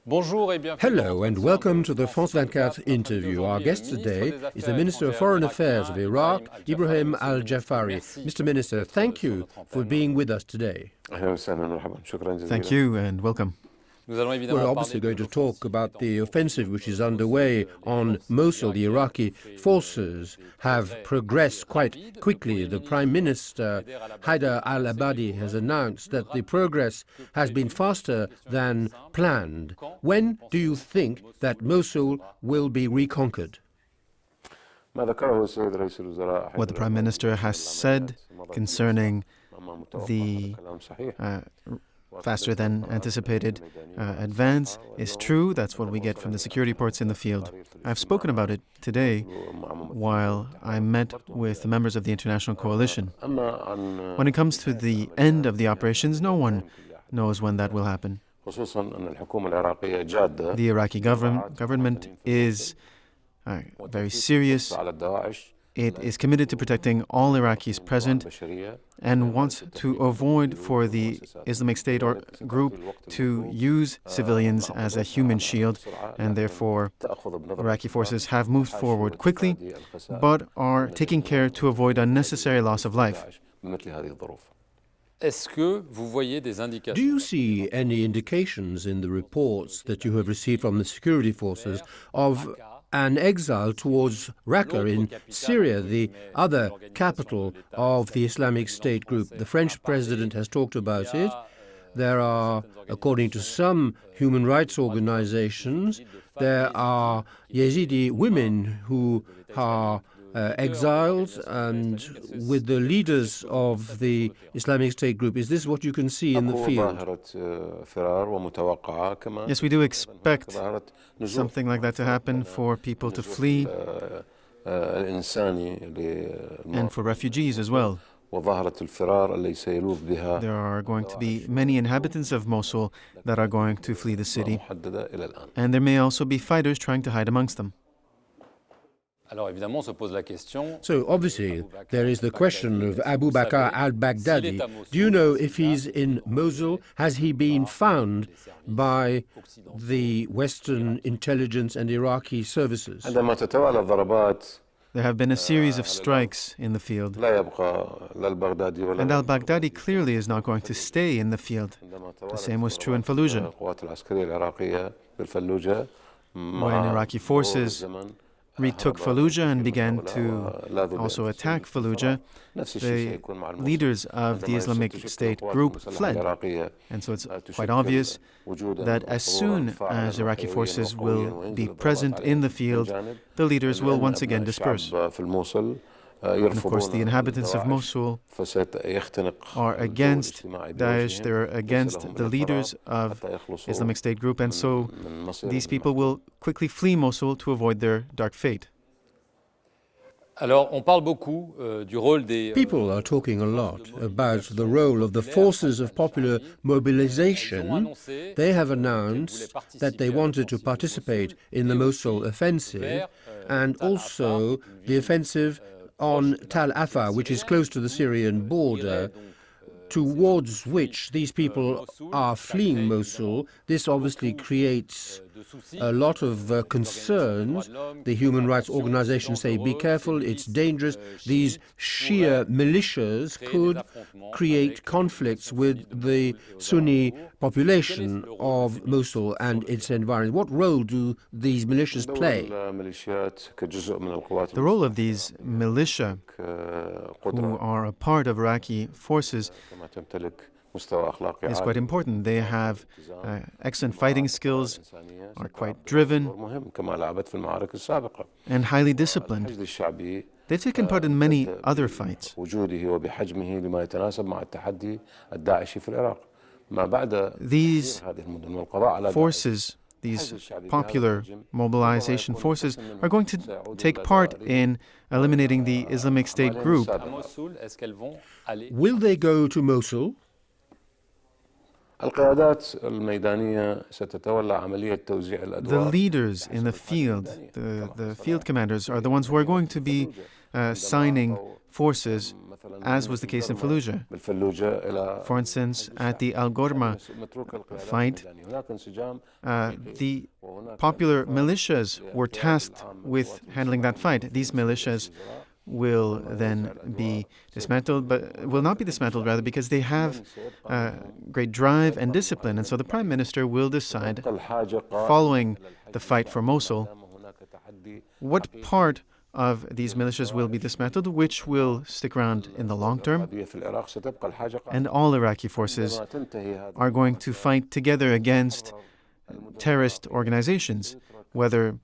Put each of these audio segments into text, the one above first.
Hello and welcome to the France 24 interview. Our guest today is the Minister of Foreign Affairs of Iraq, Ibrahim al-Jaafari. Mr. Minister, thank you for being with us today. Thank you and welcome. We're obviously going to talk about the offensive which is underway on Mosul. The Iraqi forces have progressed quite quickly. The Prime Minister, Haider al-Abadi, has announced that the progress has been faster than planned. When do you think that Mosul will be reconquered? What the Prime Minister has said concerning the faster than anticipated advance is true. That's what we get from the security reports in the field. I've spoken about it today while I met with the members of the international coalition. When it comes to the end of the operations, no one knows when that will happen. The Iraqi government is very serious. It is committed to protecting all Iraqis present and wants to avoid for the Islamic State or group to use civilians as a human shield, and therefore Iraqi forces have moved forward quickly but are taking care to avoid unnecessary loss of life. Do you see any indications in the reports that you have received from the security forces of an exile towards Raqqa in Syria, the other capital of the Islamic State group? The French president has talked about it. There are, according to some human rights organizations, there are Yazidi women who are exiled and with the leaders of the Islamic State group. Is this what you can see in the field? Yes, we do expect something like that to happen, for people to flee and for refugees as well. There are going to be many inhabitants of Mosul that are going to flee the city, and there may also be fighters trying to hide amongst them. So obviously there is the question of Abu Bakr al-Baghdadi. Do you know if he's in Mosul? Has he been found by the Western intelligence and Iraqi services? There have been a series of strikes in the field, and al-Baghdadi clearly is not going to stay in the field. The same was true in Fallujah. When Iraqi forces retook Fallujah and began to also attack Fallujah, the leaders of the Islamic State group fled. And so it's quite obvious that as soon as Iraqi forces will be present in the field, the leaders will once again disperse. And of course, the inhabitants of Mosul are against Daesh, they're against the leaders of Islamic State group, and so these people will quickly flee Mosul to avoid their dark fate. People are talking a lot about the role of the forces of popular mobilization. They have announced that they wanted to participate in the Mosul offensive and also the offensive on Tal Afar, which is close to the Syrian border, towards which these people are fleeing Mosul. This obviously creates a lot of concerns. The human rights organizations say, be careful, it's dangerous. These Shia militias could create conflicts with the Sunni population of Mosul and its environment. What role do these militias play? The role of these militia, who are a part of Iraqi forces, is quite important. They have excellent fighting skills, are quite driven, and highly disciplined. They've taken part in many other fights. These forces, these popular mobilization forces, are going to take part in eliminating the Islamic State group. Will they go to Mosul? The leaders in the field, the field commanders, are the ones who are going to be signing forces, as was the case in Fallujah. For instance, at the al-Ghorma fight, the popular militias were tasked with handling that fight. These militias will then be dismantled, but will not be dismantled, rather, because they have great drive and discipline. And so the Prime Minister will decide, following the fight for Mosul, what part of these militias will be dismantled, which will stick around in the long term. And all Iraqi forces are going to fight together against terrorist organizations, whether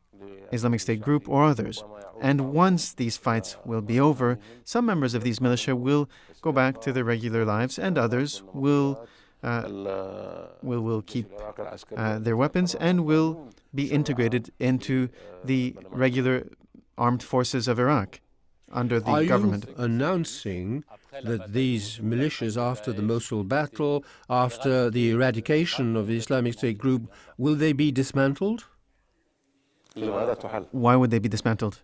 Islamic State group or others. And once these fights will be over, some members of these militia will go back to their regular lives, and others will keep their weapons and will be integrated into the regular armed forces of Iraq under the government. Are you announcing that these militias, after the Mosul battle, after the eradication of the Islamic State group, will they be dismantled? Why would they be dismantled?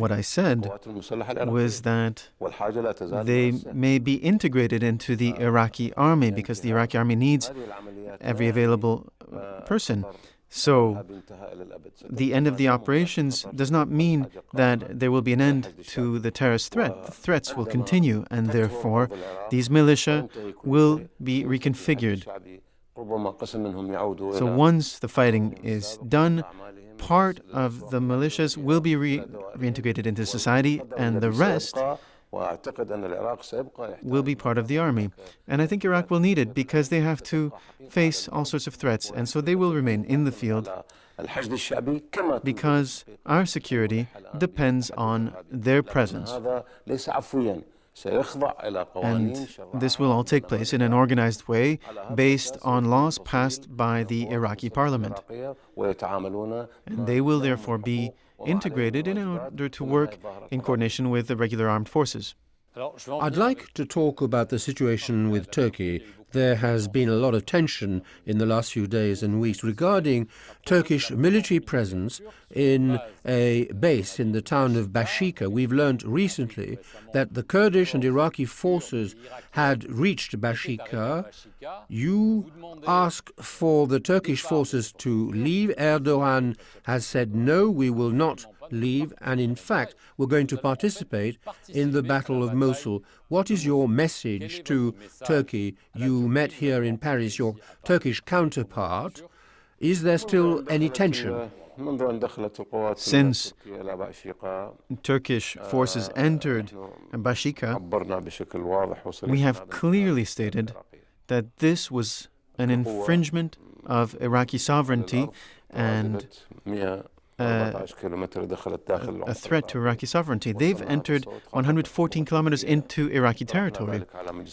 What I said was that they may be integrated into the Iraqi army, because the Iraqi army needs every available person. So the end of the operations does not mean that there will be an end to the terrorist threat. The threats will continue, and therefore these militia will be reconfigured. So once the fighting is done, part of the militias will be reintegrated into society, and the rest will be part of the army. And I think Iraq will need it, because they have to face all sorts of threats, and so they will remain in the field, because our security depends on their presence. And this will all take place in an organized way, based on laws passed by the Iraqi parliament. And they will therefore be integrated in order to work in coordination with the regular armed forces. I'd like to talk about the situation with Turkey. There has been a lot of tension in the last few days and weeks regarding Turkish military presence in a base in the town of Bashika. We've learned recently that the Kurdish and Iraqi forces had reached Bashika. You ask for the Turkish forces to leave. Erdogan has said, no, we will not leave, and in fact we're going to participate in the Battle of Mosul. What is your message to Turkey? You met here in Paris your Turkish counterpart. Is there still any tension? Since Turkish forces entered Bashika, we have clearly stated that this was an infringement of Iraqi sovereignty and a threat to Iraqi sovereignty. They've entered 114 kilometers into Iraqi territory.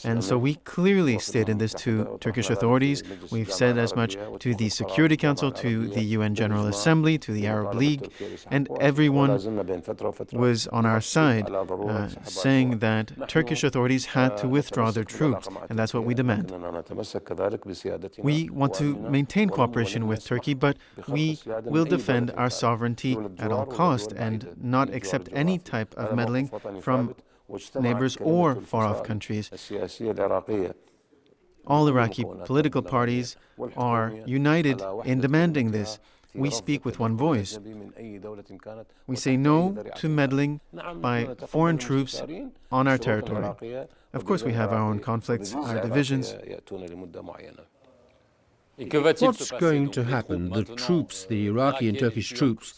And so we clearly stated this to Turkish authorities. We've said as much to the Security Council, to the UN General Assembly, to the Arab League, and everyone was on our side, saying that Turkish authorities had to withdraw their troops, and that's what we demand. We want to maintain cooperation with Turkey, but we will defend our sovereignty at all costs and not accept any type of meddling from neighbors or far-off countries. All Iraqi political parties are united in demanding this. We speak with one voice. We say no to meddling by foreign troops on our territory. Of course, we have our own conflicts, our divisions. What's going to happen? The troops, the Iraqi and Turkish troops,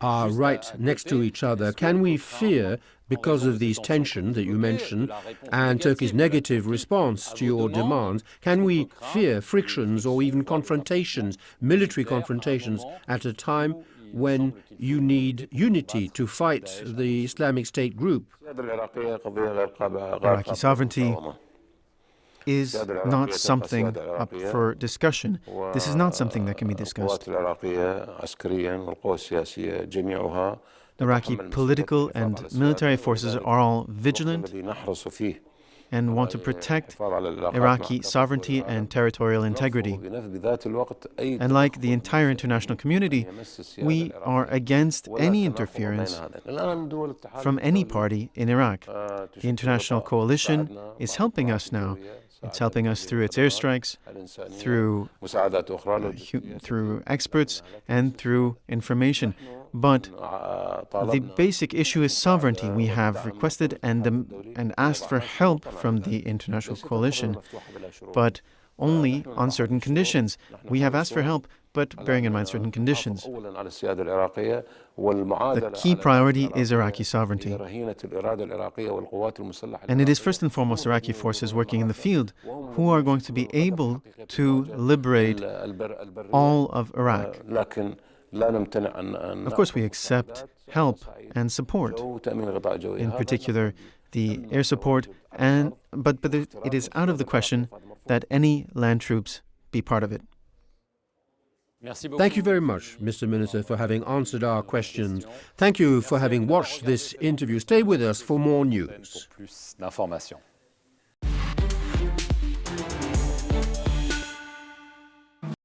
are right next to each other. Can we fear, because of these tensions that you mentioned and Turkey's negative response to your demands, can we fear frictions or even confrontations, military confrontations, at a time when you need unity to fight the Islamic State group? Iraqi sovereignty is not something up for discussion. This is not something that can be discussed. Iraqi political and military forces are all vigilant and want to protect Iraqi sovereignty and territorial integrity. And like the entire international community, we are against any interference from any party in Iraq. The international coalition is helping us now. It's helping us through its airstrikes, through experts, and through information. But the basic issue is sovereignty. We have requested and asked for help from the international coalition, but only on certain conditions. We have asked for help, but bearing in mind certain conditions. The key priority is Iraqi sovereignty. And it is first and foremost Iraqi forces working in the field who are going to be able to liberate all of Iraq. Of course, we accept help and support, in particular the air support, but it is out of the question that any land troops be part of it. Thank you very much, Mr. Minister, for having answered our questions. Thank you for having watched this interview. Stay with us for more news.